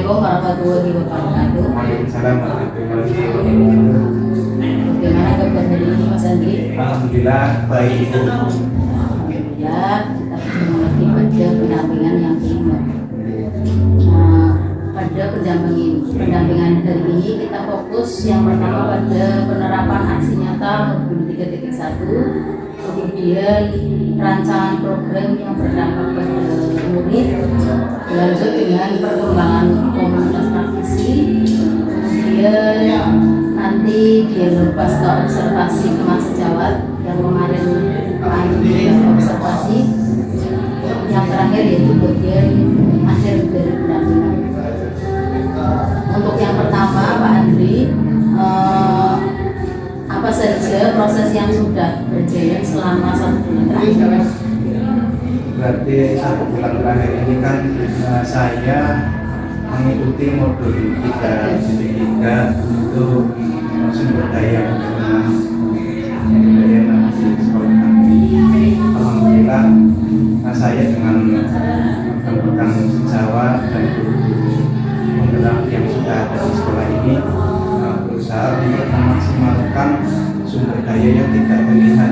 Assalamualaikum warahmatullahi wabarakatuh. Waalaikumsalam warahmatullahi wabarakatuh. Bagaimana kabar hari ini Mas Andri? Alhamdulillah baik Ibu. Alhamdulillah kita bertemu lagi pada pendampingan yang kelima. Pada pendampingan hari ini kita fokus yang pertama pada penerapan aksi nyata modul 3.1, kemudian rancangan program yang berdampak pada murid, lanjut dengan perkembangan komunitas praktisi, kemudian nanti dialog pasca observasi kemas sejawat yang kemarin observasi, yang terakhir yaitu bagian akhir dari pendampingan. Untuk yang pertama Pak Andri, apa saja proses yang sudah berjalan selama 1 bulan terakhir? Berarti 1 bulan terakhir ini kan saya mengikuti modul 3.3 untuk sumber daya di sekolah kami. Alhamdulillah saya dengan rekan sejawat dan guru-guru penggerak yang sudah ada di sekolah ini berusaha untuk memaksimalkan sumber daya yang tidak terlihat.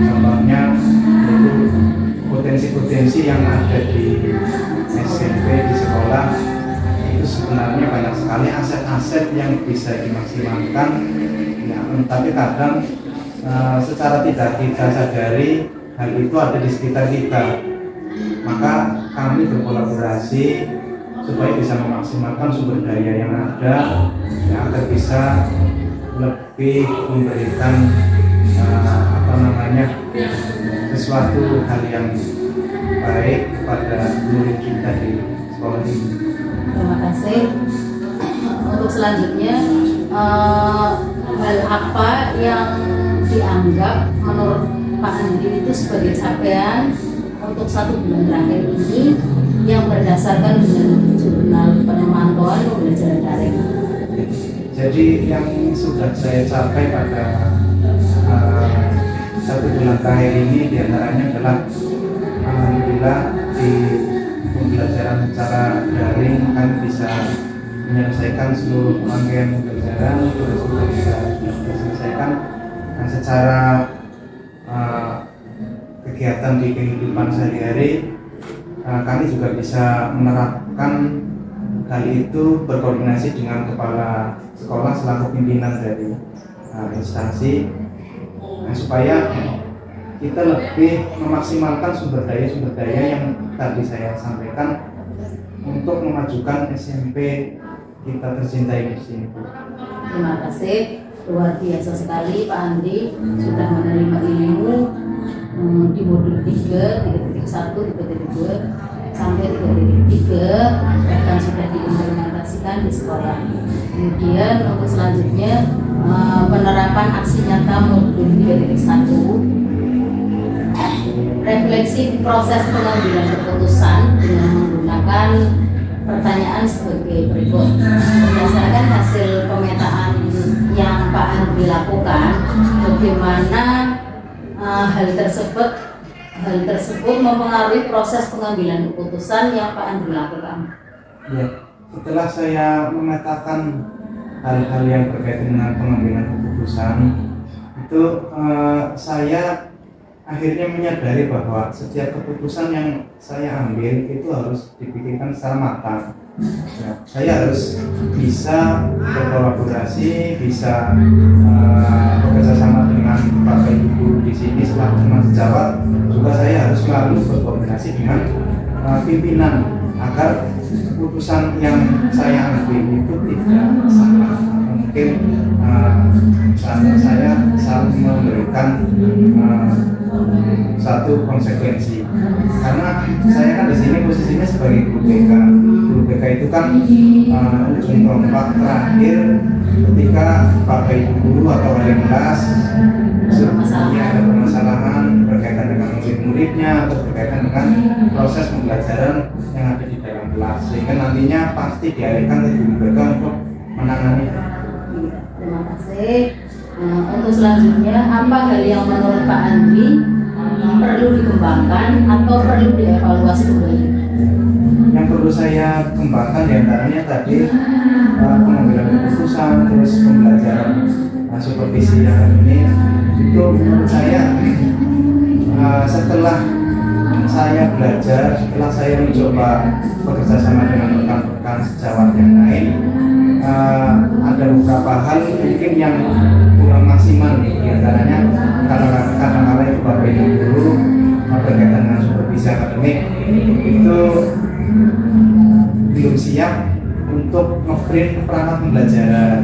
Contohnya itu potensi-potensi yang ada di SMP, di sekolah itu sebenarnya banyak sekali aset-aset yang bisa dimaksimalkan ya, tapi kadang secara tidak kita sadari hal itu ada di sekitar kita. Maka kami berkolaborasi supaya bisa memaksimalkan sumber daya yang ada ya, agar bisa lebih memberikan sesuatu hal yang baik kepada murid kita di sekolah ini. Terima kasih. Untuk selanjutnya, hal apa yang dianggap menurut Pak Andri itu sebagai capaian untuk 1 bulan terakhir ini yang berdasarkan dengan jurnal pemantauan pembelajaran daring? Jadi yang sudah saya capai pada 1 bulan terakhir ini diantaranya adalah alhamdulillah di pembelajaran secara daring kan bisa menyelesaikan seluruh rangkaian pembelajaran, terus sudah bisa diselesaikan dan secara kegiatan di kehidupan sehari-hari kami juga bisa menerapkan hal itu berkoordinasi dengan kepala sekolah selaku pimpinan dari instansi supaya kita lebih memaksimalkan sumber daya yang tadi saya sampaikan untuk memajukan SMP kita tercintai di sini. Terima kasih, luar biasa sekali Pak Andri sudah menerima ilmu di modul 3.1, 3.2 sampai 3.3 bahkan sudah diimplementasikan di sekolah. Kemudian untuk selanjutnya penerapan aksi nyata modul 3.1, refleksi proses pengambilan keputusan dengan menggunakan pertanyaan sebagai berikut. Berdasarkan hasil pemetaan yang Pak Andri lakukan, bagaimana hal tersebut mempengaruhi proses pengambilan keputusan yang Pak Andri lakukan? Ya, setelah saya memetakan hal-hal yang berkaitan dengan pengambilan keputusan, itu saya akhirnya menyadari bahwa setiap keputusan yang saya ambil itu harus dipikirkan secara matang. Ya, saya harus bisa berkolaborasi, bisa bekerja sama dengan Bapak Ibu di sini selaku teman sejawat. Juga saya harus selalu berkoordinasi dengan pimpinan agar keputusan yang saya ambil itu tidak salah. Mungkin saya selalu memberikan satu konsekuensi, karena saya kan di sini posisinya sebagai guru BK. Guru BK itu kan ujung tombak terakhir ketika Bapak Ibu guru atau wali kelas ada permasalahan berkaitan dengan murid-muridnya atau berkaitan dengan proses pembelajaran yang ada di dalam kelas, sehingga nantinya pasti dialihkan ke guru BK untuk menangani. Terima kasih. Untuk selanjutnya, apa hal yang menurut Pak Andri perlu dikembangkan atau perlu dievaluasi kembali? yang perlu saya kembangkan diantaranya tadi pengambilan keputusan, terus pembelajaran supervisi akademik. Itu menurut saya setelah saya belajar, setelah saya mencoba bekerja sama dengan rekan-rekan sejawat yang lain, ada beberapa hal mungkin yang kurang maksimal, diantaranya kadang-kadang itu Bapak Ibu guru berkaitan dengan supervisi akademik itu belum siap untuk nge-print perangkat pembelajaran.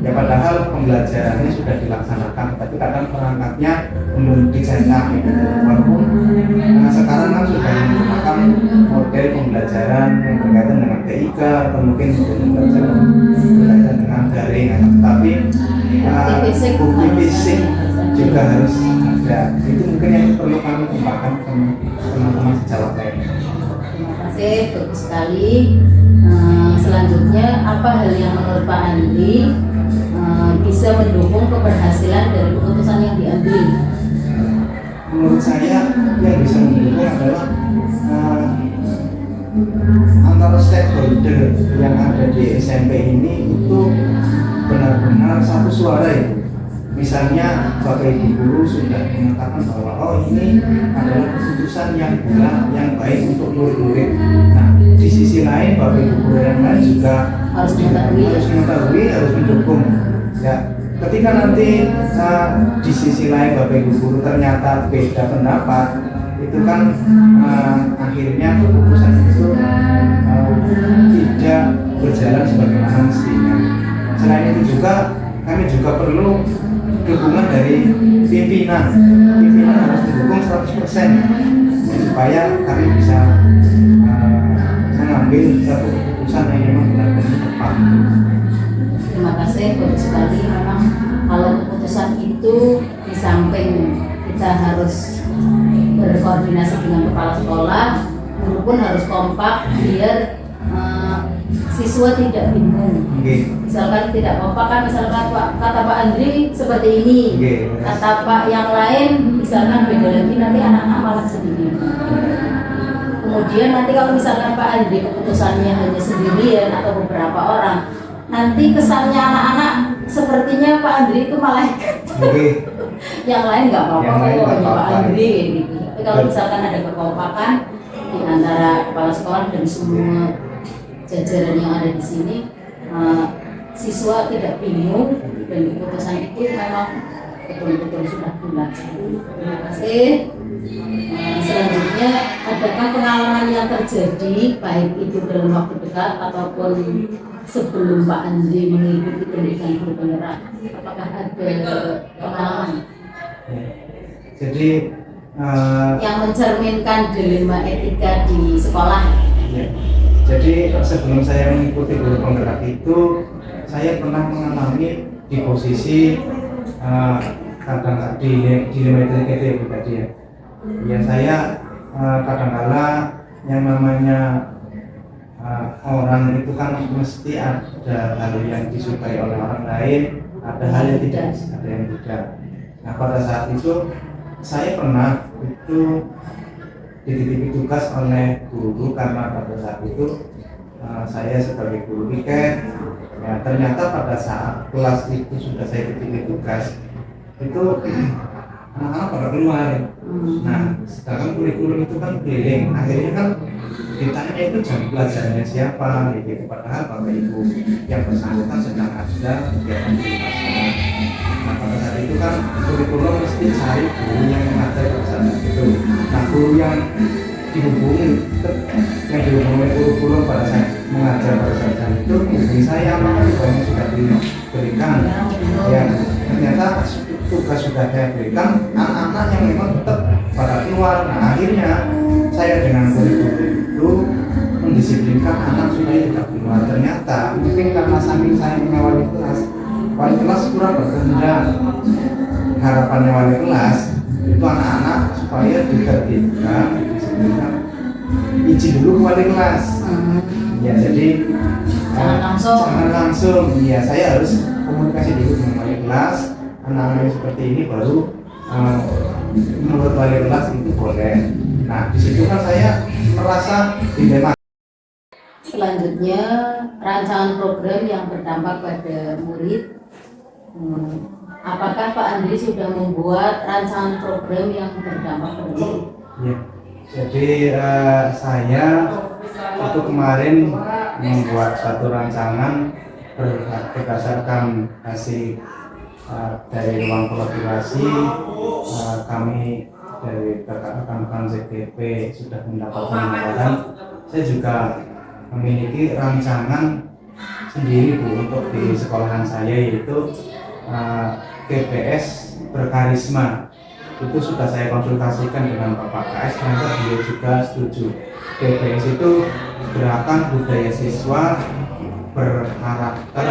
Ya padahal pembelajarannya sudah dilaksanakan, tapi kadang perangkatnya belum dicetak gitu. Walaupun sekarang kan sudah menggunakan model pembelajaran yang berkaitan dengan TIK atau mungkin model pembelajaran berkaitan dengan daring, tapi bukti fisik juga harus ada. Itu mungkin yang perlu kami kembangkan teman-teman sejawat lainnya. Terima kasih, bagus sekali. Selanjutnya, apa hal yang menurut Pak Andri bisa mendukung keberhasilan dari keputusan yang diambil? Menurut saya yang bisa mendukung adalah antara stakeholder yang ada di SMP ini itu benar-benar satu suara ya. Misalnya Bapak Ibu guru sudah mengatakan bahwa oh ini adalah keputusan yang benar, yang baik untuk murid-murid. Nah, di sisi lain Bapak Ibu guru yang lain juga harus mengetahui, harus mendukung. Ya, ketika nanti di sisi lain Bapak Ibu guru ternyata beda pendapat, itu kan akhirnya keputusan itu tidak berjalan sebagaimana mestinya. Selain itu juga kami juga perlu dukungan dari pimpinan. Pimpinan harus didukung 100% supaya kami bisa mengambil satu keputusan yang memang benar-benar tepat. Terima kasih, bagus sekali. Memang kalau keputusan itu di samping kita harus berkoordinasi dengan kepala sekolah, guru pun harus kompak biar siswa tidak bingung. Misalkan tidak kompak kan, misalkan kata Pak Andri seperti ini, kata Pak yang lain misalkan beda lagi, nanti anak-anak malah sendiri. Kemudian nanti kalau misalkan Pak Andri keputusannya hanya sendirian atau beberapa orang, nanti kesannya anak-anak sepertinya Pak Andri itu malaikat. Yang lain nggak apa-apa, hanya Pak Andri gitu. Tapi kalau misalkan ada kekompakan di antara kepala sekolah dan semua jajaran yang ada di sini, siswa tidak bingung dan keputusan itu memang betul-betul sudah bulat. Terima kasih. Selanjutnya, adakah pengalaman yang terjadi baik itu dalam waktu dekat ataupun sebelum Pak Andri mengikuti pendidikan guru penggerak? Apakah ada pengalaman? Jadi yang mencerminkan dilema etika di sekolah. Ya. Jadi sebelum saya mengikuti guru penggerak itu, saya pernah mengalami di posisi kadang di dilema etika itu tadi ya. Ya saya kadang-kala yang namanya orang itu kan mesti ada hal yang disukai oleh orang lain, ada hal yang tidak, ada yang tidak. Nah pada saat itu saya pernah itu dititipi tugas oleh guru karena pada saat itu saya sebagai guru piket, ya ternyata pada saat kelas itu sudah saya titipi tugas itu anak-anak pada keluar. Nah sedangkan kurikulum itu kan keliling, akhirnya kan ditanya itu jam pelajarannya siapa gitu, padahal Bapak Ibu yang bersangkutan sedang ada kegiatan di rumah. Nah pada saat itu kan kurikulum mesti cari guru yang mengajar pada saat itu. Nah guru yang dihubungi kurikulum pada saat mengajar pada saat itu hubungi saya, maka tugasnya sudah diberikan. Ya ternyata tugas sudah saya berikan, anak-anak yang memang tetap pada keluar. Nah akhirnya saya dengan kurikulum itu mendisiplinkan anak supaya tidak keluar. Ternyata mungkin karena saking saya mengawali kelas, wali kelas kurang berkehendak. Harapannya wali kelas itu anak-anak supaya ditertibkan, didisiplinkan, izin dulu ke wali kelas. Ya jadi jangan langsung. Ya saya harus komunikasi dulu dengan wali kelas. Anak-anak seperti ini baru menurut wali kelas itu boleh. Nah di situ kan saya merasa dilema. selanjutnya rancangan program yang berdampak pada murid. Apakah Pak Andri sudah membuat rancangan program yang berdampak pada murid? Ya. Jadi saya itu kemarin membuat satu rancangan berdasarkan hasil dari ruang kolaborasi. Kami dari rekan-rekan ZGP sudah mendapatkan laporan. Saya juga memiliki rancangan sendiri Bu untuk di sekolahan saya, yaitu GPS berkarisma. Itu sudah saya konsultasikan dengan Bapak KS, ternyata beliau juga setuju. GPS itu gerakan budaya siswa berkarakter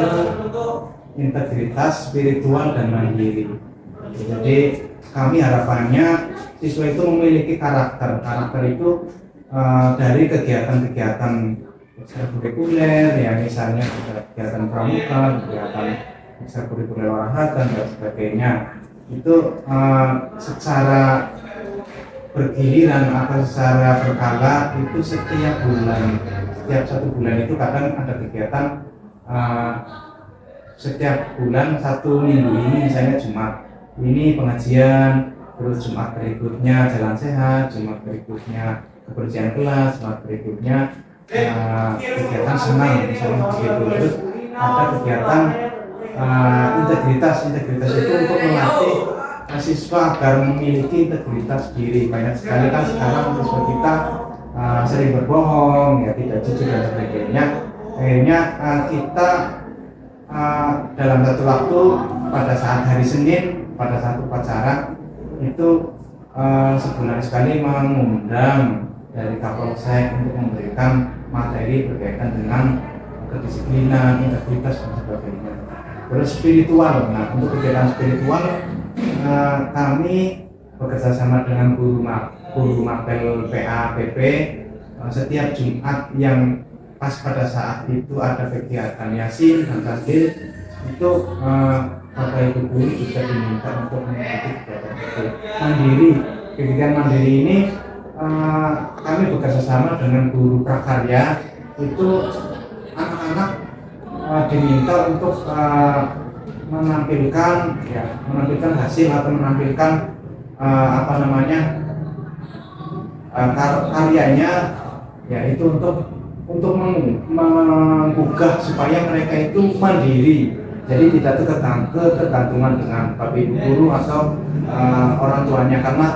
integritas, spiritual, dan mandiri. Jadi kami harapannya siswa itu memiliki karakter itu dari kegiatan-kegiatan ekstrakurikuler, ya misalnya kegiatan pramuka, kegiatan ekstrakurikuler olahraga dan sebagainya. Itu secara bergiliran atau secara berkala, itu setiap satu bulan itu kadang ada kegiatan setiap bulan, satu minggu ini misalnya Jumat ini pengajian, terus Jumat berikutnya jalan sehat, Jumat berikutnya kebersihan kelas, Jumat berikutnya kegiatan senam misalnya begitu. Terus ada kegiatan integritas itu untuk melatih siswa agar memiliki integritas diri. Banyak sekali kan sekarang siswa kita sering berbohong, ya tidak jujur dan sebagainya. Akhirnya kita dalam satu waktu pada saat hari Senin, pada saat upacara itu sebulan sekali mengundang dari Kapolsek untuk memberikan materi berkaitan dengan kedisiplinan, integritas dan sebagainya. Terus spiritual, nah untuk kegiatan spiritual kami bekerjasama dengan guru mapel PAPP setiap Jumat yang pas pada saat itu ada kegiatan Yasin dan Tasbih, itu Bapak Ibu guru juga diminta untuk mengikuti kegiatan itu. Kegiatan mandiri ini kami bekerjasama dengan guru prakarya, itu anak-anak diminta untuk menampilkan hasil atau menampilkan karyanya, yaitu untuk menggugah supaya mereka itu mandiri, jadi tidak ketergantungan dengan bapak ibu guru atau orang tuanya, karena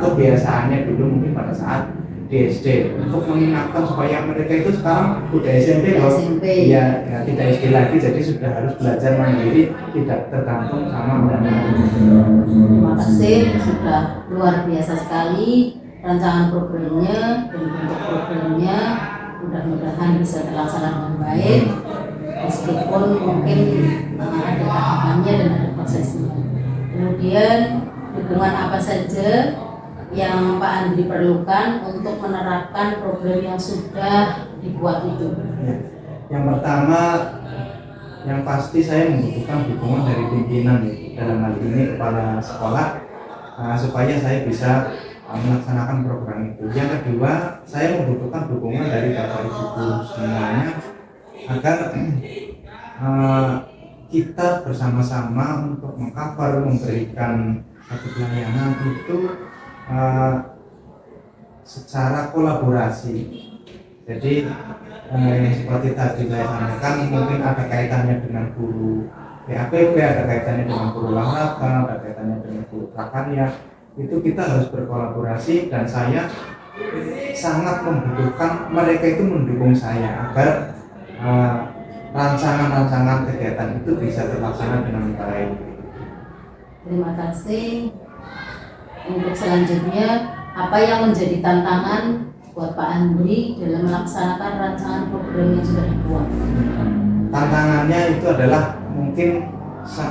kebiasaannya dulu mungkin pada saat di SD, untuk mengingatkan supaya mereka itu sekarang udah SMP loh, ya tidak SD lagi, jadi sudah harus belajar mandiri, tidak tergantung sama orang tua. Terima kasih, sudah luar biasa sekali rancangan programnya dan bentuk programnya. Mudah-mudahan bisa terlaksana dengan baik, meskipun mungkin ada tahapannya dan ada prosesnya. Kemudian dukungan apa saja yang Pak Andri perlukan untuk menerapkan program yang sudah dibuat itu? Ya. Yang pertama, yang pasti saya membutuhkan dukungan dari pimpinan, dalam hal ini kepala sekolah, supaya saya bisa melaksanakan program itu. Yang kedua, saya membutuhkan dukungan dari Bapak Ibu guru semuanya agar kita bersama-sama untuk mengcover, memberikan satu pelayanan itu secara kolaborasi. Jadi seperti tadi saya sampaikan, mungkin ada kaitannya dengan guru PAPP, ada kaitannya dengan guru olahraga, ada kaitannya dengan guru prakarya. Itu kita harus berkolaborasi, dan saya sangat membutuhkan mereka itu mendukung saya agar rancangan-rancangan kegiatan itu bisa terlaksana dengan baik. Terima kasih. Untuk selanjutnya, apa yang menjadi tantangan buat Pak Andri dalam melaksanakan rancangan program yang sudah dibuat? Tantangannya itu adalah mungkin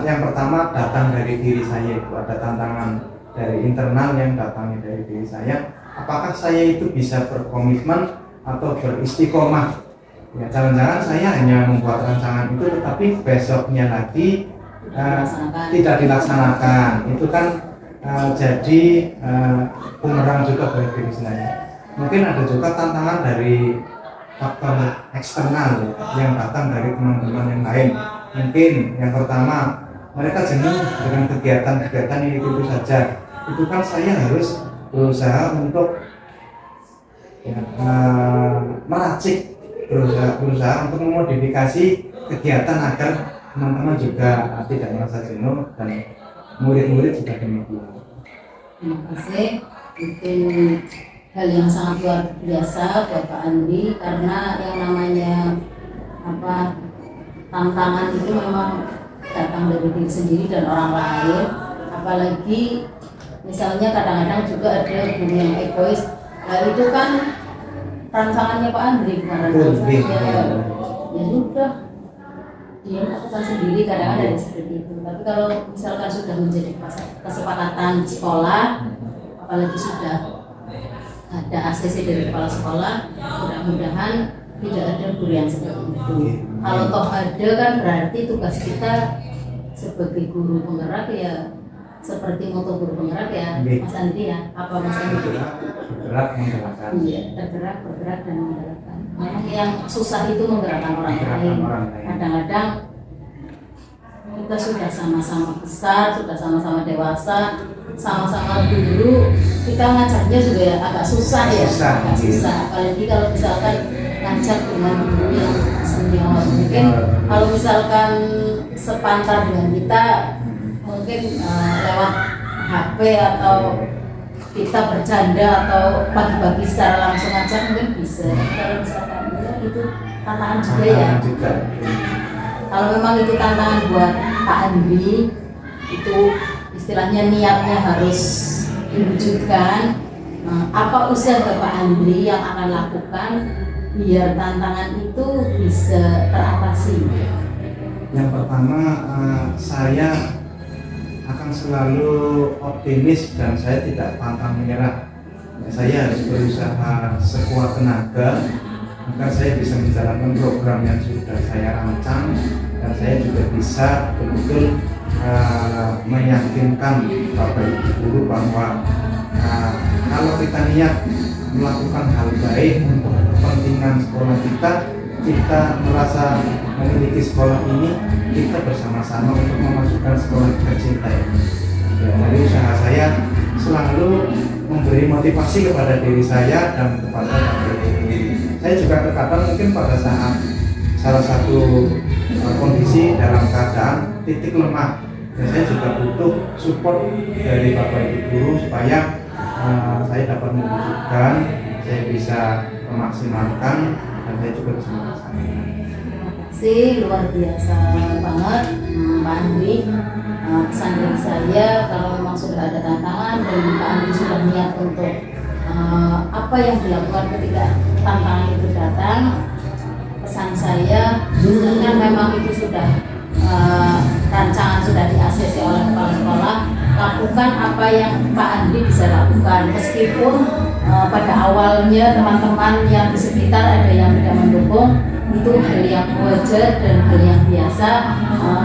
yang pertama datang dari diri saya, itu ada tantangan dari internal yang datangnya dari diri saya. Apakah saya itu bisa berkomitmen atau beristiqomah? Ya, jangan-jangan saya hanya membuat rancangan itu, tetapi besoknya lagi tidak dilaksanakan. Itu kan jadi bumerang juga bagi diri saya. Mungkin ada juga tantangan dari faktor eksternal yang datang dari teman-teman yang lain. Mungkin yang pertama, mereka jenuh dengan kegiatan-kegiatan yang itu saja. Itu kan saya harus berusaha untuk meracik, berusaha untuk memodifikasi kegiatan agar teman-teman juga tidak merasa jenuh dan murid-murid juga demikian. Terima kasih. Itu hal yang sangat luar biasa buat Pak Andri, karena yang namanya tantangan itu memang datang dari diri sendiri dan orang lain. Apalagi misalnya kadang-kadang juga ada guru yang egois. Nah, itu kan rancangannya Pak Andri kemarin. Ya sudah, dia lakukan sendiri, kadang-kadang seperti itu. Tapi kalau misalkan sudah menjadi kesepakatan sekolah, apalagi sudah ada ACC dari kepala sekolah, mudah-mudahan tidak ada guru yang seperti itu. Kalau toh ada kan berarti tugas kita sebagai guru penggerak ya seperti moto guru penggerak ya, Mas Andri ya, apa Mas Andri? Bergerak menggerakkan. Iya, tergerak, bergerak dan menggerakkan. Memang yang susah itu menggerakkan orang lain. Kadang-kadang kita sudah sama-sama besar, sudah sama-sama dewasa, sama-sama dulu, kita ngajarnya juga ya agak susah ya, agak susah. Apalagi kalau misalkan ngajar dengan guru yang senior, mungkin kalau misalkan sepantar dengan kita, mungkin lewat HP atau kita bercanda atau pagi-pagi secara langsung aja mungkin bisa. Kalau misalkan itu tantangan juga ya. Kalau memang itu tantangan buat Pak Andri, itu istilahnya niatnya harus diwujudkan. Apa usaha Pak Andri yang akan lakukan biar tantangan itu bisa teratasi? Yang pertama, saya akan selalu optimis dan saya tidak pantang menyerah. Saya harus berusaha sekuat tenaga agar saya bisa menjalankan program yang sudah saya rancang, dan saya juga bisa betul-betul meyakinkan Bapak Ibu guru bahwa kalau kita niat melakukan hal baik untuk kepentingan sekolah kita merasa memiliki sekolah ini, kita bersama-sama untuk memasukkan sekolah kita cinta ini. Ya, dari usaha saya selalu memberi motivasi kepada diri saya dan kepada Bapak Ibu. Saya juga terkadang mungkin pada saat salah satu kondisi dalam keadaan titik lemah, dan saya juga butuh support dari Bapak Ibu guru supaya saya dapat mewujudkan, saya bisa memaksimalkan, dan saya juga bisa melaksanakan. Terima kasih, luar biasa banget Pak Andri. Pesan dari saya, kalau memang sudah ada tantangan dan Pak Andri sudah niat untuk apa yang dilakukan ketika tantangan itu datang, pesan saya, misalnya memang itu sudah rancangan sudah di-ACC oleh kepala sekolah, lakukan apa yang Pak Andri bisa lakukan, meskipun pada awalnya teman-teman yang di sekitar ada yang tidak mendukung, itu hal yang wajar dan hal yang biasa.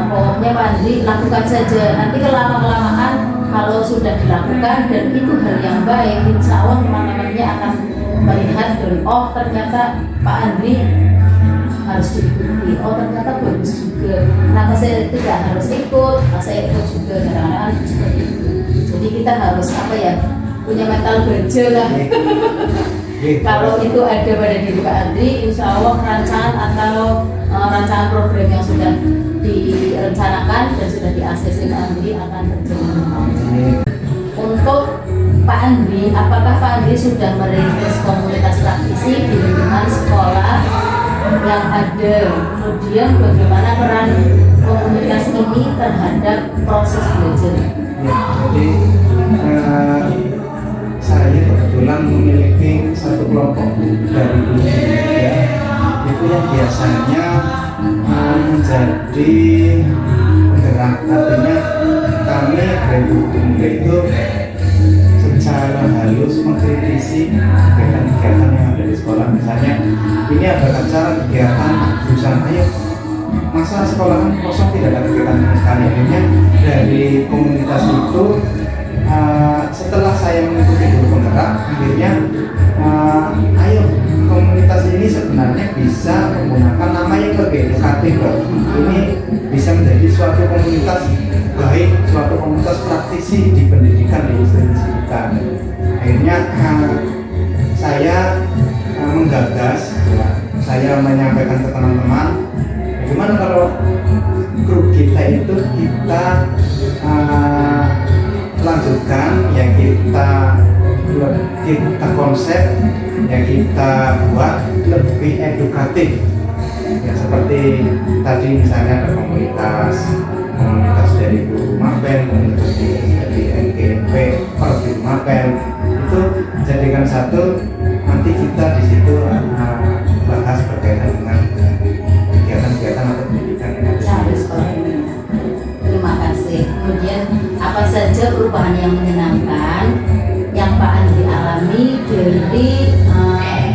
Pokoknya Pak Andri lakukan saja, nanti kelama-kelamaan kalau sudah dilakukan dan itu hal yang baik, insya Allah teman-temannya akan melihat dan oh ternyata Pak Andri harus diikuti, oh ternyata bagus juga, kenapa saya tidak harus ikut, saya ikut juga, kadang-kadang seperti itu. Jadi kita harus punya mental baja lah. Kalau itu ada pada diri Pak Andri, insya Allah rancangan atau rancangan program yang sudah direncanakan dan sudah di-ACC Pak Andri akan terjalan. Untuk Pak Andri, apakah Pak Andri sudah merintis komunitas praktisi di lingkungan sekolah yang ada? Kemudian bagaimana peran komunitas ini terhadap proses belajar? Ya, jadi saya kebetulan memiliki satu kelompok dari guru ya, itu yang biasanya menjadi penggerak. Artinya kami dari guru itu secara halus mengkritisi kegiatan-kegiatan yang ada di sekolah. Misalnya ini ada acara kegiatan jurusan, ayo masa sekolahan kosong tidak ada kegiatan sama sekali. Akhirnya dari komunitas itu setelah saya mengikuti guru penggerak, akhirnya ayo komunitas komunitas ini sebenarnya bisa menggunakan nama yang lebih edukatif loh. Ini bisa menjadi suatu komunitas baik, suatu komunitas praktisi di pendidikan di institusi kita. Akhirnya saya menggagas, ya, saya menyampaikan ke teman-teman, bagaimana kalau grup kita itu kita lanjutkan, ya kita konsep, ya kita buat lebih edukatif, ya seperti tadi misalnya ada komunitas dari guru mapel, komunitas dari NGMP per guru mapel, itu jadikan satu, nanti kita di situ bahas berkaitan dengan kegiatan-kegiatan atau pendidikan yang ada di sekolah ini. Terima kasih. Kemudian apa saja perubahan yang menyenangkan yang Pak Andri alami dari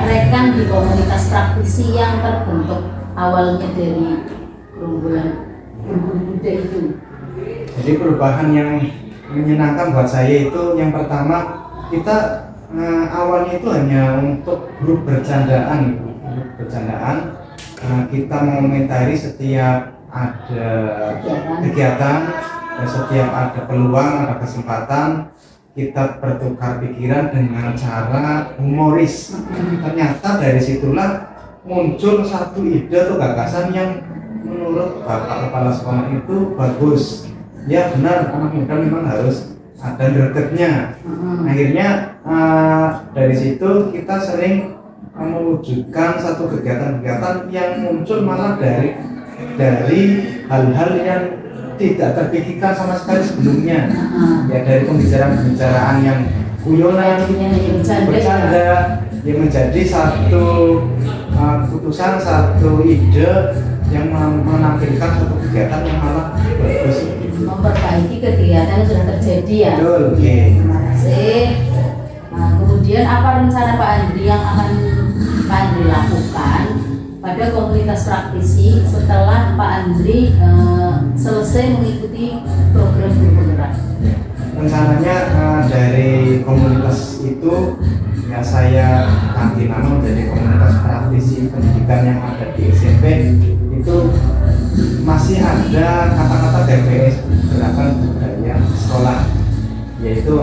rekan di komunitas praktisi yang terbentuk awalnya dari gerombolan guru muda itu? Jadi perubahan yang menyenangkan buat saya itu yang pertama, kita awalnya itu hanya untuk grup bercandaan, kita mengomentari setiap ada kegiatan, setiap ada peluang, ada kesempatan, kita bertukar pikiran dengan cara humoris. Ternyata dari situlah muncul satu ide atau gagasan yang menurut Bapak Kepala Sekolah itu bagus. Ya benar, anak muda memang harus ada gregetnya. Akhirnya dari situ kita sering mewujudkan satu kegiatan-kegiatan yang muncul malah dari hal-hal yang tidak terpikirkan sama sekali sebelumnya. Ya dari pembicaraan-pembicaraan yang guyonan, bercanda, yang menjadi satu keputusan, satu ide yang menampilkan satu kegiatan yang malah bagus. Memperbaiki kegiatan yang sudah terjadi ya. Betul, okay. Terima kasih. Nah, kemudian apa rencana Pak Andri yang akan Pak Andri lakukan pada komunitas praktisi setelah Pak Andri selesai mengikuti program guru penggerak? Rencananya dari komunitas itu ya saya ganti nama menjadi komunitas praktisi pendidikan yang ada di SMP. Itu masih ada kata-kata GBS, gerakan budaya sekolah, yaitu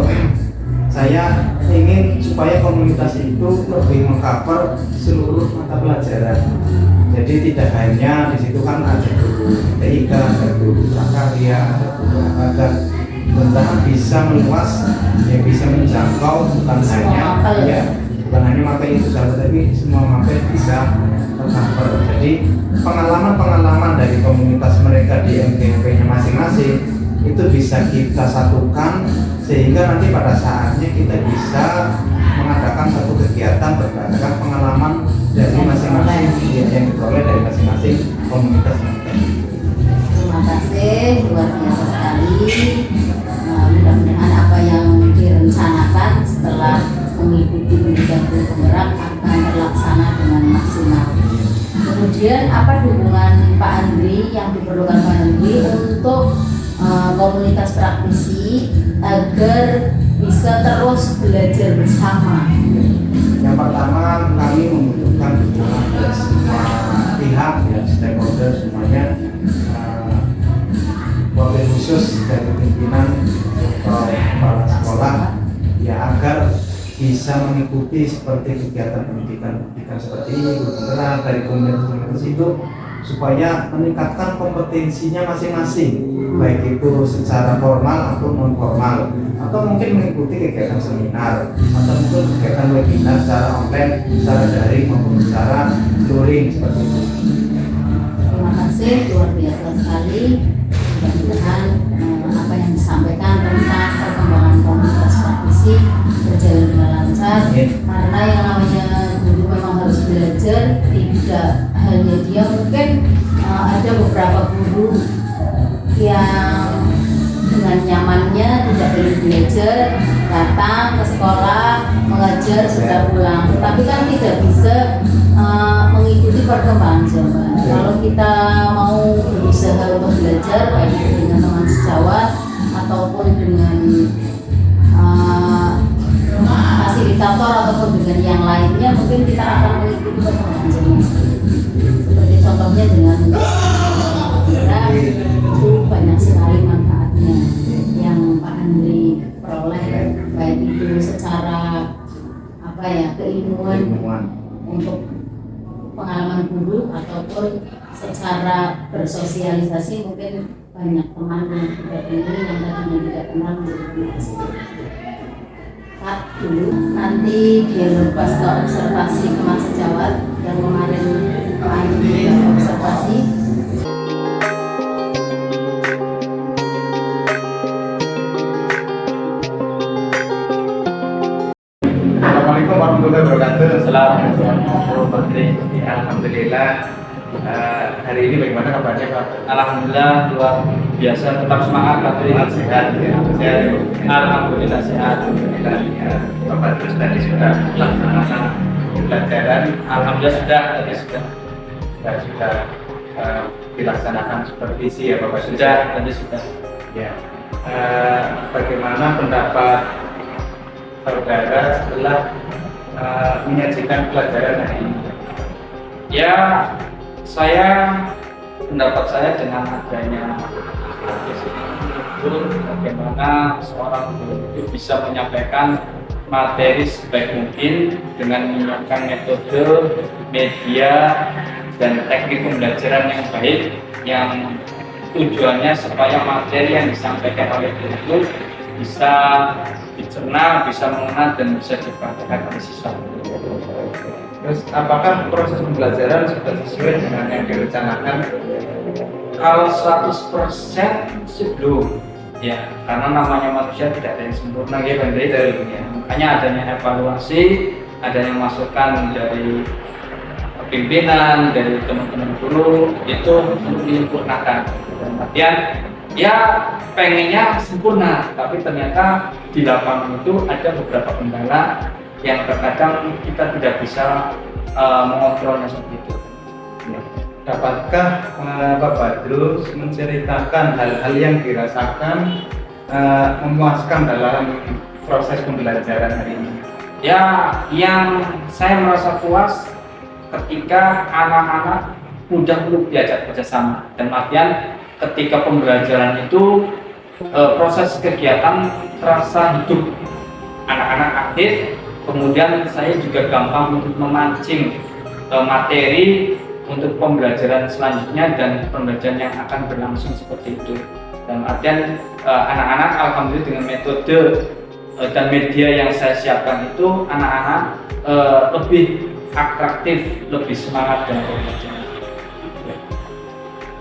saya ingin supaya komunitas itu lebih mengcover seluruh mata pelajaran. Jadi tidak hanya di situ kan ada guru TIK, ada guru prakarya, ada guru olahraga, tentang bisa meluas, yang bisa menjangkau bukan hanya materi itu saja, tapi semua materi bisa tercover. Jadi pengalaman dari komunitas mereka di MGMP-nya masing-masing itu bisa kita satukan sehingga nanti pada saatnya kita bisa mengadakan satu kegiatan berdasarkan pengalaman dari masing-masing yang diperoleh dari masing-masing komunitas mereka. Terima kasih, luar biasa sekali. Mudah-mudahan apa yang direncanakan setelah mengikuti pendidikan guru penggerak akan terlaksana dengan maksimal. Kemudian apa dukungan Pak Andri yang diperlukan Pak Andri untuk komunitas praktisi agar bisa terus belajar bersama? Yang pertama, kami membutuhkan dukungan dari semua pihak, ya, stakeholder semuanya, wabil khusus dari pimpinan kepala sekolah, ya agar bisa mengikuti seperti kegiatan pendidikan seperti ini, bergerak dari komunitas itu, supaya meningkatkan kompetensinya masing-masing, baik itu secara formal atau non formal, atau mungkin mengikuti kegiatan seminar, atau mungkin kegiatan webinar secara online, secara daring maupun secara luring seperti itu. Terima kasih, luar biasa sekali. Mudah-mudahan apa yang disampaikan tentang perkembangan komunitas praktisi berjalan dengan lancar. Karena yang namanya guru memang harus belajar, tidak hanya dia, mungkin ada beberapa guru yang dengan nyamannya tidak perlu belajar, datang ke sekolah, mengajar, sudah pulang. Tapi kan tidak bisa mengikuti perkembangan zaman. Kalau kita mau berusaha untuk belajar, baik itu dengan teman sejawat ataupun dengan fasilitas fasilitator ataupun dengan yang lainnya mungkin kita akan mengikuti perkembangan seperti contohnya dengan itu banyak sekali manfaatnya yang Pak Andri peroleh, baik itu secara keilmuan untuk pengalaman guru ataupun secara bersosialisasi. Mungkin banyak teman yang tidak ini yang tadinya tidak kenal menjadi cut dulu, nanti dialog pasca observasi kemas sejawat yang kemarin Pak Andri observasi. Assalamualaikum warahmatullahi wabarakatuh. Assalamualaikum warahmatullahi wabarakatuh. Alhamdulillah. Hari ini bagaimana kabarnya Pak? Alhamdulillah luar biasa, tetap semangat Pak Tri. Sehat ya. Sehat. Alhamdulillah sehat. Alhamdulillah ya. Bapak terus tadi sudah melaksanakan pembelajaran. Alhamdulillah sudah tadi sudah Dilaksanakan supervisi ya Bapak? tadi sudah. Ya. Bagaimana pendapat saudara setelah menyajikan pelajaran hari ini? Ya, pendapat saya dengan adanya itu bagaimana seorang guru itu bisa menyampaikan materi sebaik mungkin dengan menggunakan metode, media, dan teknik pembelajaran yang baik, yang tujuannya supaya materi yang disampaikan oleh guru itu bisa dicerna, bisa mengena, dan bisa dipraktikkan oleh siswa. Terus apakah proses pembelajaran sudah sesuai dengan yang direncanakan? Kalau 100% sih belum, ya, karena namanya manusia tidak ada yang sempurna, ya, ya. Makanya adanya evaluasi, adanya masukan dari pimpinan, dari teman-teman guru itu untuk menyempurnakan. Dan artian ya pengennya sempurna, tapi ternyata di lapangan itu ada beberapa kendala yang terkadang kita tidak bisa mengontrolnya seperti itu. Ya. Dapatkah Bapak terus menceritakan hal-hal yang dirasakan memuaskan dalam proses pembelajaran hari ini? Ya, yang saya merasa puas ketika anak-anak mudah untuk diajak kerjasama, dan artian ketika pembelajaran itu proses kegiatan terasa hidup, anak-anak aktif, kemudian saya juga gampang untuk memancing materi untuk pembelajaran selanjutnya dan pembelajaran yang akan berlangsung seperti itu. Dan artian anak-anak alhamdulillah dengan metode dan media yang saya siapkan itu anak-anak lebih atraktif, lebih semangat dalam belajar.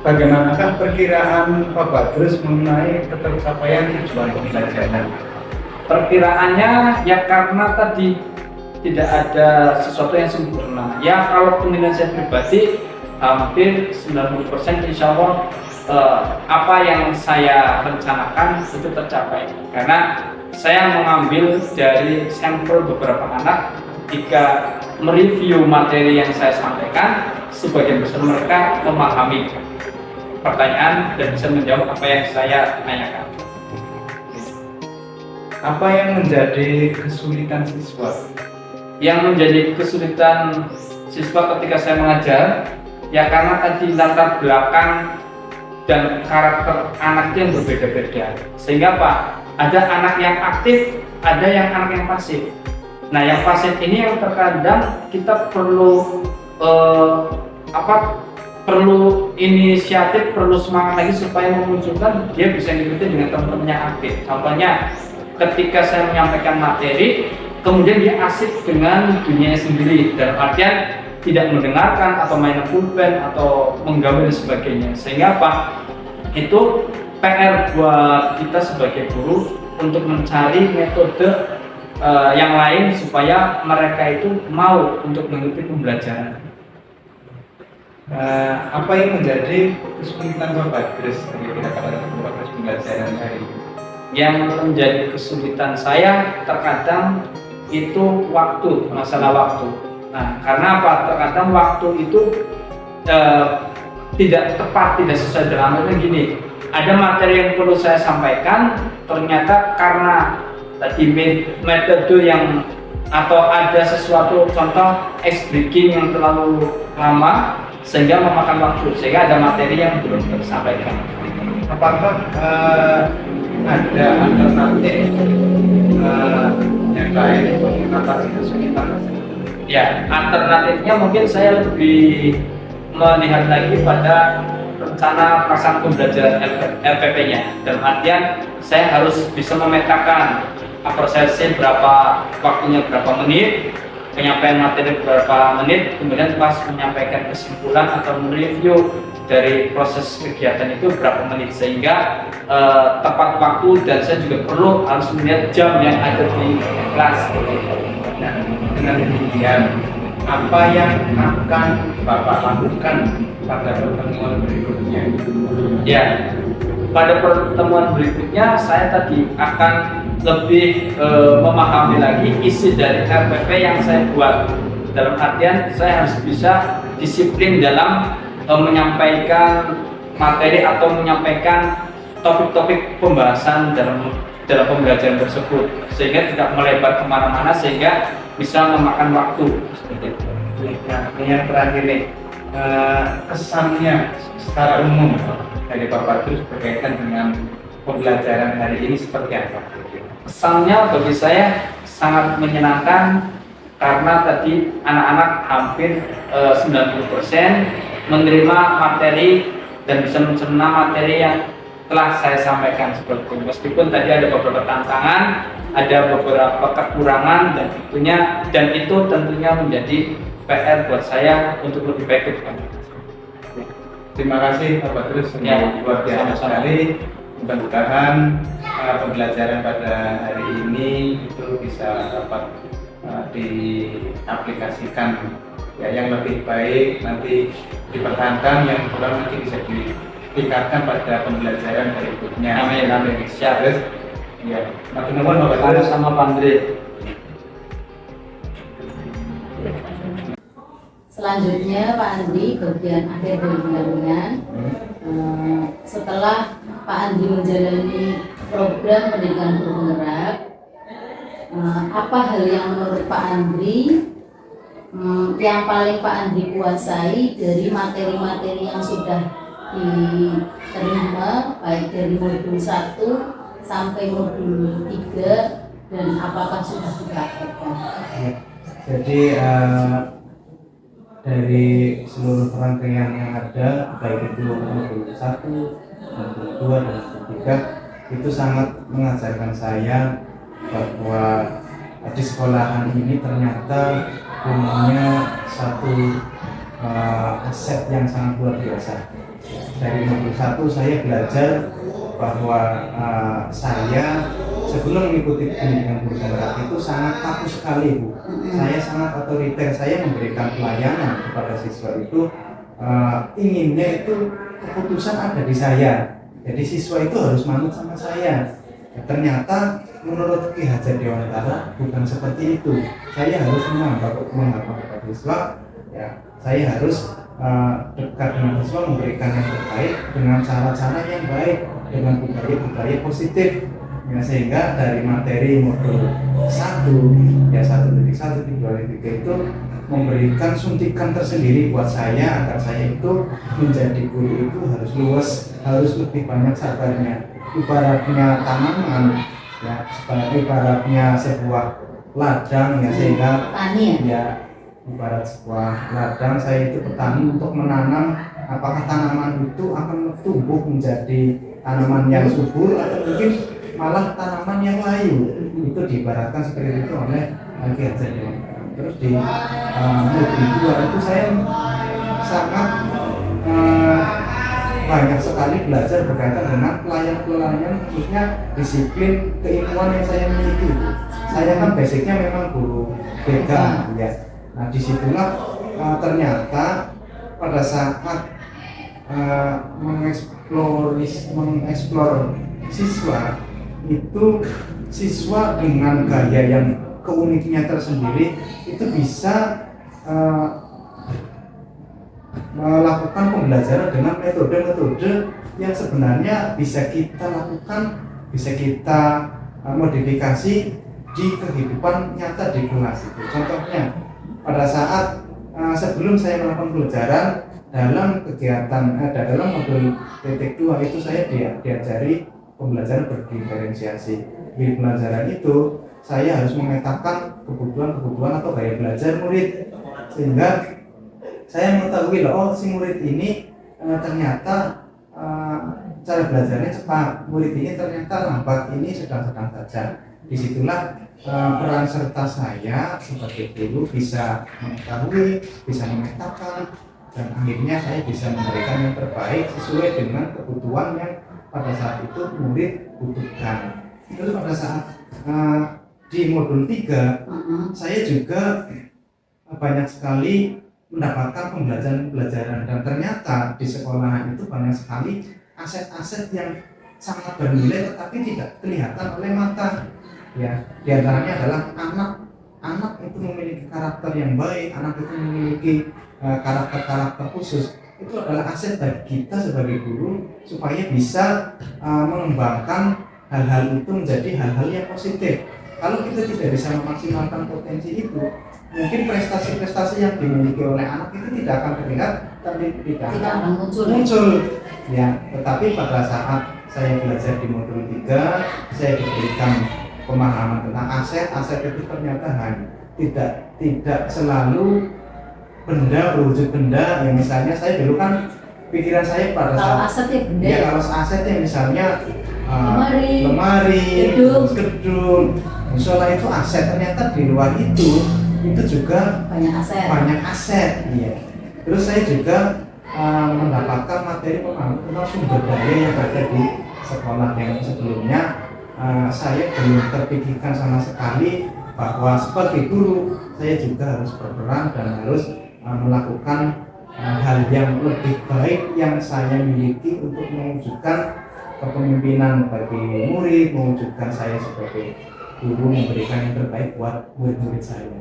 Bagaimanakah perkiraan Pak Badrus mengenai ketercapaian tujuan pembelajaran? Perkiraannya ya karena tadi tidak ada sesuatu yang sempurna. Ya kalau penilaian saya pribadi hampir 90% insya Allah apa yang saya rencanakan itu tercapai. Karena saya mengambil dari sampel beberapa anak, ketika mereview materi yang saya sampaikan, sebagian besar mereka memahami pertanyaan dan bisa menjawab apa yang saya tanyakan. Apa yang menjadi kesulitan siswa? Yang menjadi kesulitan siswa ketika saya mengajar, ya karena tadi latar belakang dan karakter anak yang berbeda-beda. Sehingga Pak, ada anak yang aktif, ada yang anak yang pasif. Nah, yang pasif ini yang terkadang kita perlu perlu inisiatif, perlu semangat lagi supaya memunculkan dia bisa ngikutin dengan teman-teman yang aktif. Contohnya, ketika saya menyampaikan materi, kemudian dia asik dengan dunianya sendiri, dalam artian tidak mendengarkan atau main pulpen atau menggambar dan sebagainya. Sehingga apa? Itu PR buat kita sebagai guru untuk mencari metode yang lain supaya mereka itu mau untuk mengikuti pembelajaran. Apa yang menjadi kesulitan Pak Badrus ketika pada proses pembelajaran hari ini? Yang menjadi kesulitan saya terkadang itu waktu, masalah waktu. Nah, karena apa? Terkadang waktu itu tidak tepat, tidak sesuai dengan artinya gini. Ada materi yang perlu saya sampaikan, ternyata karena tadi metode yang atau ada sesuatu contoh ice breaking yang terlalu lama sehingga memakan waktu, sehingga ada materi yang belum tersampaikan. Apakah ada alternatif yang lain untuk mengatasi kesulitan? Ya, alternatifnya mungkin saya lebih melihat lagi pada rencana pelaksanaan pembelajaran LPP-nya. Dalam artian saya harus bisa memetakan prosesnya berapa, waktunya berapa menit, penyampaian materi berapa menit, kemudian pas menyampaikan kesimpulan atau mereview dari proses kegiatan itu berapa menit, sehingga tepat waktu, dan saya juga perlu harus melihat jam yang ada di kelas. Nah, dengan demikian, apa yang akan Bapak lakukan pada pertemuan berikutnya? Ya, pada pertemuan berikutnya saya tadi akan lebih memahami lagi isi dari RPP yang saya buat. Dalam artian saya harus bisa disiplin dalam menyampaikan materi atau menyampaikan topik-topik pembahasan dalam pembelajaran tersebut, sehingga tidak melebar kemana-mana, sehingga bisa memakan waktu seperti itu. Nah, yang terakhir nih, kesannya secara umum dari Bapak terus berkaitan dengan pembelajaran hari ini seperti apa? Kesannya bagi saya sangat menyenangkan, karena tadi anak-anak hampir 90% menerima materi dan bisa mencerna materi yang telah saya sampaikan seperti itu. Meskipun tadi ada beberapa tantangan, ada beberapa kekurangan, dan itu tentunya menjadi PR buat saya untuk lebih baik ke depan. Terima kasih Bapak Terus, luar biasa sekali. Mudah-mudahan pembelajaran pada hari ini itu bisa dapat diaplikasikan ya, yang lebih baik nanti dipertahankan, yang kurang nanti bisa ditingkatkan pada pembelajaran berikutnya. Amin, amin. Siap. Terus, ya, matur nuwun Bapak Terus. Sama Pak Andre. Selanjutnya Pak Andi, bagian akhir dari pendampingan. Setelah Pak Andi menjalani program pendidikan guru penggerak, apa hal yang menurut Pak Andri yang paling Pak Andri kuasai dari materi-materi yang sudah diterima, baik dari modul 1 sampai modul 3, dan apakah sudah dipraktekkan? Jadi dari seluruh rangkaian yang ada, baik itu modul 1, modul 2, dan modul 3, itu sangat mengajarkan saya bahwa di sekolahan ini ternyata punya satu aset yang sangat luar biasa. Dari modul 1 saya belajar bahwa saya sebelum mengikuti pendidikan guru penggerak itu sangat kaku sekali, Bu. Saya sangat otoriter, saya memberikan pelayanan kepada siswa itu inginnya itu keputusan ada di saya. Jadi siswa itu harus manut sama saya. Ternyata menurut Ki Hajar Dewantara bukan seperti itu. Saya harus menghargai siswa, ya, saya harus dekat dengan siswa, memberikan yang terbaik dengan cara-cara yang baik, dengan budaya-budaya positif. Ya, sehingga dari materi modul 1, ya 1.1, 2.3 itu memberikan suntikan tersendiri buat saya, agar saya itu menjadi guru itu harus luas, harus lebih banyak sabarnya. Ibaratnya tanaman, ya, ibaratnya sebuah ladang, ya, sehingga ya, ibarat sebuah ladang, saya itu petani untuk menanam, apakah tanaman itu akan tumbuh menjadi tanaman yang subur atau mungkin malah tanaman yang layu. Itu diibaratkan seperti itu oleh Ki Hajar Dewantara. Terus di modul 2 itu saya sangat banyak sekali belajar berkaitan dengan pelayan-pelayan, khususnya disiplin keilmuan yang saya miliki. Saya kan basicnya memang guru BK, ya. Nah, disitulah ternyata pada saat mengeksplor siswa itu, siswa dengan gaya yang keuniknya tersendiri itu bisa melakukan pembelajaran dengan metode-metode yang sebenarnya bisa kita lakukan, bisa kita modifikasi di kehidupan nyata di kelas itu. Contohnya pada saat sebelum saya melakukan pelajaran dalam kegiatan dalam modul titik 2 itu saya diajari pembelajaran berdiferensiasi. Di pembelajaran itu saya harus memetakan kebutuhan atau gaya belajar murid, sehingga saya mengetahui oh si murid ini ternyata cara belajarnya cepat, murid ini ternyata lambat, ini sedang-sedang saja. Disitulah peran serta saya sebagai guru bisa mengetahui, bisa memetakan, dan akhirnya saya bisa memberikan yang terbaik sesuai dengan kebutuhan yang pada saat itu murid butuhkan. Terus pada saat di modul 3 saya juga banyak sekali mendapatkan pembelajaran dan ternyata di sekolah itu banyak sekali aset-aset yang sangat bernilai tetapi tidak kelihatan oleh mata. Ya, di antaranya adalah anak itu memiliki karakter yang baik, anak itu memiliki karakter khusus. Itu adalah aset bagi kita sebagai guru supaya bisa mengembangkan hal-hal itu menjadi hal-hal yang positif. Kalau kita tidak bisa memaksimalkan potensi itu, mungkin prestasi-prestasi yang dimiliki oleh anak itu tidak akan terlihat dan tidak akan muncul. Ya, tetapi pada saat saya belajar di modul 3, saya diberikan pemahaman tentang aset itu ternyata tidak selalu benda berwujud benda. Yang misalnya saya dulu kan pikiran saya pada kalau saat aset ya benda. Ya, kalau asetnya misalnya lemari, gedung, musola itu aset, ternyata di luar itu juga banyak aset. Iya. Terus saya juga mendapatkan materi pemahaman tentang sumber daya yang ada di sekolah yang sebelumnya saya belum terpikirkan sama sekali bahwa sebagai guru saya juga harus berperan dan harus melakukan hal yang lebih baik yang saya miliki untuk mewujudkan kepemimpinan bagi murid, mewujudkan saya sebagai guru memberikan yang terbaik buat murid-murid saya.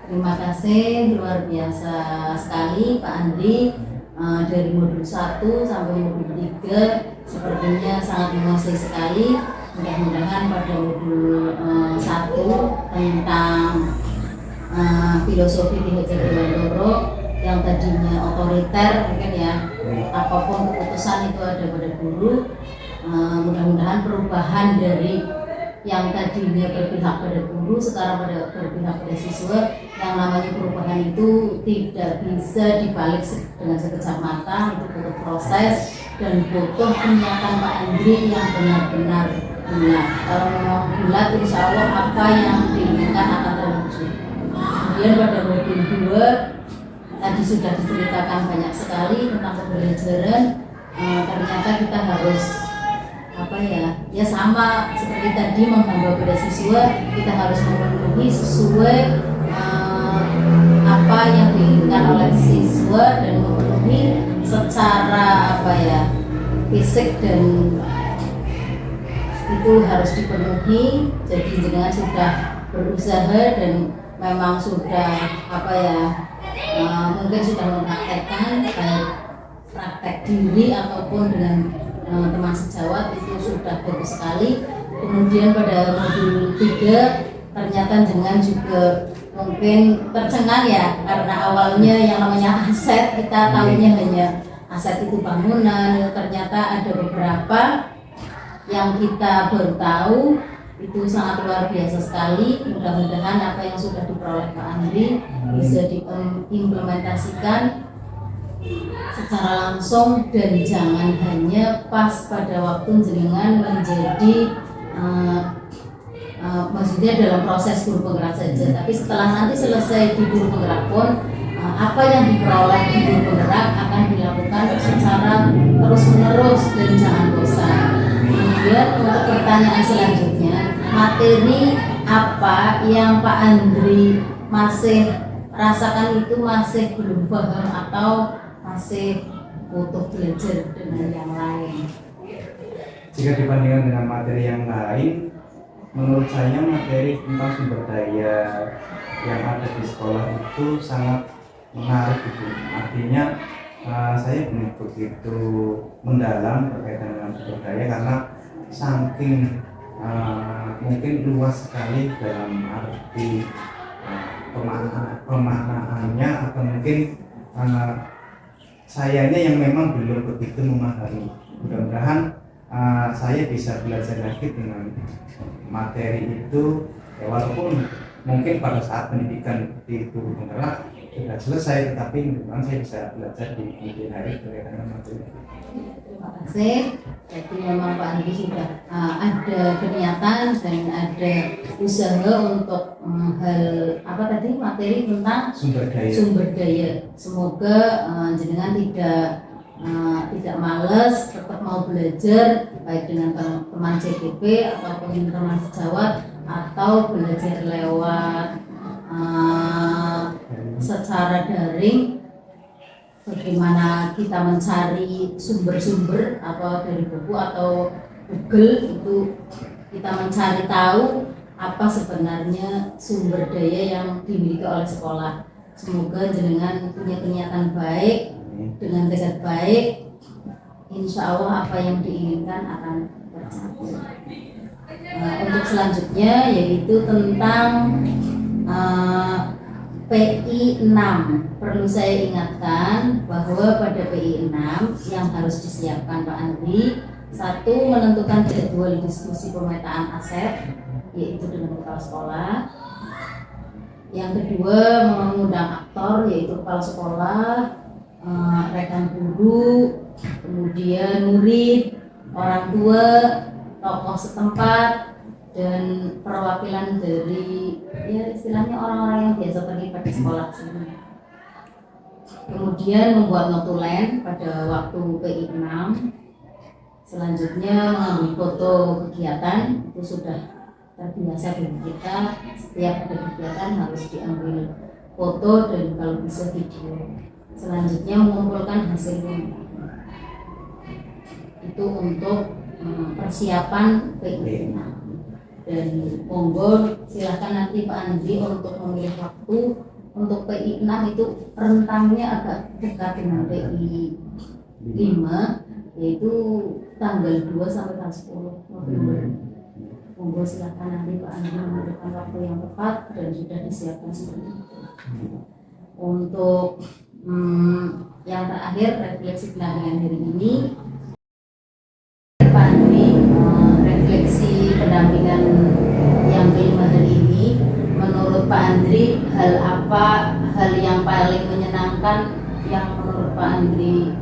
Terima kasih, luar biasa sekali Pak Andri. Dari modul 1 sampai modul 3 sepertinya sangat menguasai sekali. Mudah-mudahan pada modul 1 tentang filosofi di Dewantoro yang tadinya otoriter mungkin ya, apapun keputusan itu ada pada guru. Mudah-mudahan perubahan dari yang tadinya berpihak pada guru sekarang berpihak pada siswa. Yang namanya perubahan itu tidak bisa dibalik dengan sekejap mata, itu butuh proses dan butuh pernyataan Pak Andri yang benar-benar bulat. Kalau memang bulat, insya Allah apa yang diinginkan akan terwujud. Kemudian pada modul 2 tadi sudah diceritakan banyak sekali tentang pembelajaran. Ternyata kita harus ya sama seperti tadi menghamba pada siswa, kita harus memenuhi sesuai apa yang diinginkan oleh siswa dan memenuhi secara fisik dan itu harus dipenuhi. Jadi jenengan sudah berusaha dan memang sudah mungkin sudah mempraktekkan baik praktek diri ataupun dengan teman sejawat, itu sudah bagus sekali. Kemudian pada modul 3 ternyata jenengan juga mungkin tercengang ya, karena awalnya yang namanya aset kita tahunya hanya aset itu bangunan, ternyata ada beberapa yang kita baru tahu. Itu sangat luar biasa sekali. Mudah-mudahan apa yang sudah diperoleh Pak Andri bisa diimplementasikan secara langsung dan jangan hanya pas pada waktu jenengan menjadi maksudnya dalam proses guru penggerak saja, tapi setelah nanti selesai di guru penggerak pun apa yang diperoleh di guru penggerak akan dilakukan secara terus-menerus dan jangan bosan. Kemudian untuk pertanyaan selanjutnya, materi apa yang Pak Andri masih rasakan itu masih belum paham atau masih butuh belajar dengan yang lain? Jika dibandingkan dengan materi yang lain, menurut saya materi tentang sumber daya yang ada di sekolah itu sangat menarik gitu. Artinya saya belum begitu mendalam berkaitan dengan sumber daya karena saking mungkin luas sekali dalam arti pemaknaannya, atau mungkin sayanya yang memang belum begitu memahami. Mudah-mudahan saya bisa belajar lagi dengan materi itu, ya, walaupun mungkin pada saat pendidikan di guru penggerak sudah selesai, tetapi memang saya bisa belajar di kemudian hari berkaitan materi. Terima kasih. Jadi memang Pak Andi sudah ada kegiatan dan ada usaha untuk hal apa tadi materi tentang sumber daya. Semoga jenengan tidak malas, tetap mau belajar baik dengan teman CDP ataupun teman sejawat, atau belajar lewat secara daring. Bagaimana kita mencari sumber-sumber atau dari buku atau Google, itu kita mencari tahu apa sebenarnya sumber daya yang dimiliki oleh sekolah. Semoga jenengan punya kenyataan baik, dengan tekad baik, insya Allah apa yang diinginkan akan tercapai. Untuk selanjutnya yaitu tentang PI 6. Perlu saya ingatkan bahwa pada PI 6 yang harus disiapkan Pak Andri, satu, menentukan jadwal diskusi pemetaan aset yaitu dengan kepala sekolah. Yang kedua, mengundang aktor yaitu kepala sekolah, rekan guru, kemudian murid, orang tua, tokoh setempat, dan perwakilan dari ya istilahnya orang-orang yang biasa terlibat di sekolah sini. Kemudian membuat notulen pada waktu PI 6. Selanjutnya mengambil foto kegiatan, itu sudah terbiasa bagi kita, setiap ada kegiatan harus diambil foto dan kalau bisa video. Selanjutnya mengumpulkan hasilnya, itu untuk persiapan PI 6. Dan monggo silahkan nanti Pak Andri untuk memilih waktu untuk PI 6 itu rentangnya agak dekat dengan PI 5, yaitu tanggal 2 sampai tanggal 10 November. Monggo silahkan nanti Pak Andri memberikan waktu yang tepat dan sudah disiapkan seperti itu. Untuk yang terakhir, refleksi pendampingan hari ini, Pak Andri, refleksi pendampingan yang kelima hari ini, menurut Pak Andri hal yang paling menyenangkan yang menurut Pak Andri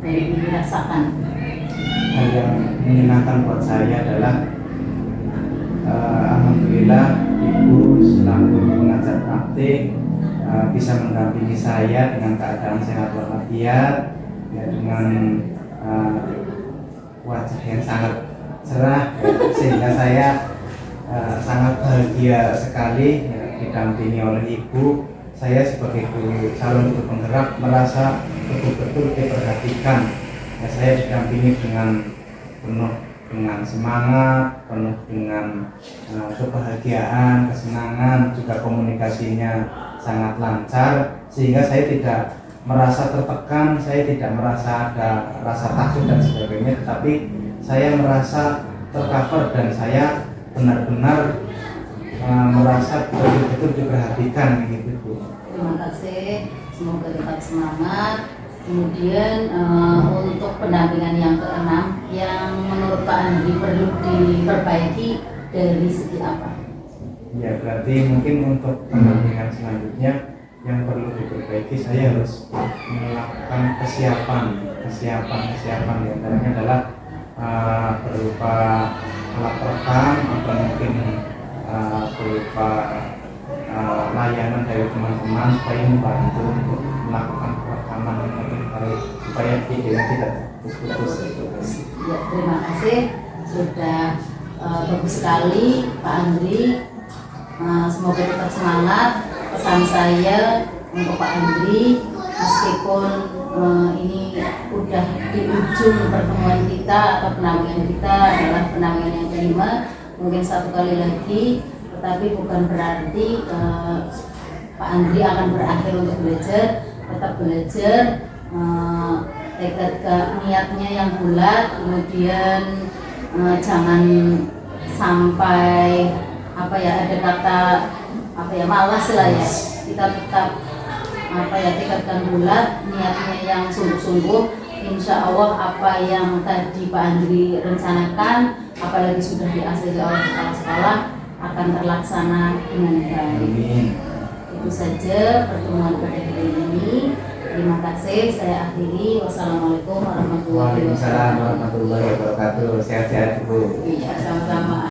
dirasakan? Hal yang menyenangkan buat saya adalah alhamdulillah Ibu selaku pengajar praktik bisa mendampingi saya dengan keadaan sehat walafiat, ya, dengan wajah yang sangat cerah, ya, sehingga saya sangat bahagia sekali, ya, didampingi oleh Ibu. Saya sebagai calon guru penggerak merasa betul-betul diperhatikan, ya, saya didampingi penuh dengan semangat, penuh dengan kebahagiaan, kesenangan, juga komunikasinya sangat lancar, sehingga saya tidak merasa tertekan, saya tidak merasa ada rasa takut dan sebagainya, tetapi saya merasa tercover dan saya benar-benar merasa betul-betul diperhatikan gitu Bu. Terima kasih, semoga tetap semangat. Kemudian untuk pendampingan yang keenam, yang menurut Pak Andi perlu diperbaiki dari segi apa? Ya, berarti mungkin untuk pendampingan selanjutnya yang perlu diperbaiki, saya harus melakukan kesiapan diantaranya adalah berupa alat rekam atau mungkin berupa layanan dari teman-teman supaya membantu untuk melakukan rekaman yang lebih baik supaya videonya tidak putus-putus. Ya, terima kasih, sudah bagus sekali Pak Andri. Semoga tetap semangat. Pesan saya untuk Pak Andri, meskipun ini udah di ujung pertemuan kita atau pendampingan kita adalah pendampingan yang kelima, mungkin satu kali lagi, tetapi bukan berarti Pak Andri akan berakhir untuk belajar. Tetap belajar, tekad niatnya yang bulat, kemudian jangan sampai ada kata malas lah ya, kita tetap tingkatkan bulat niatnya yang sungguh-sungguh. Insya Allah apa yang tadi Pak Andri rencanakan, apalagi sudah diakhiri oleh kepala sekolah, akan terlaksana dengan baik. Amin. Itu saja pertemuan pada hari ini. Terima kasih, saya akhiri. Wassalamualaikum warahmatullahi Waalaikumsalam wabarakatuh. warahmatullahi wabarakatuh. Sehat-sehat Bu. Iya, sama-sama.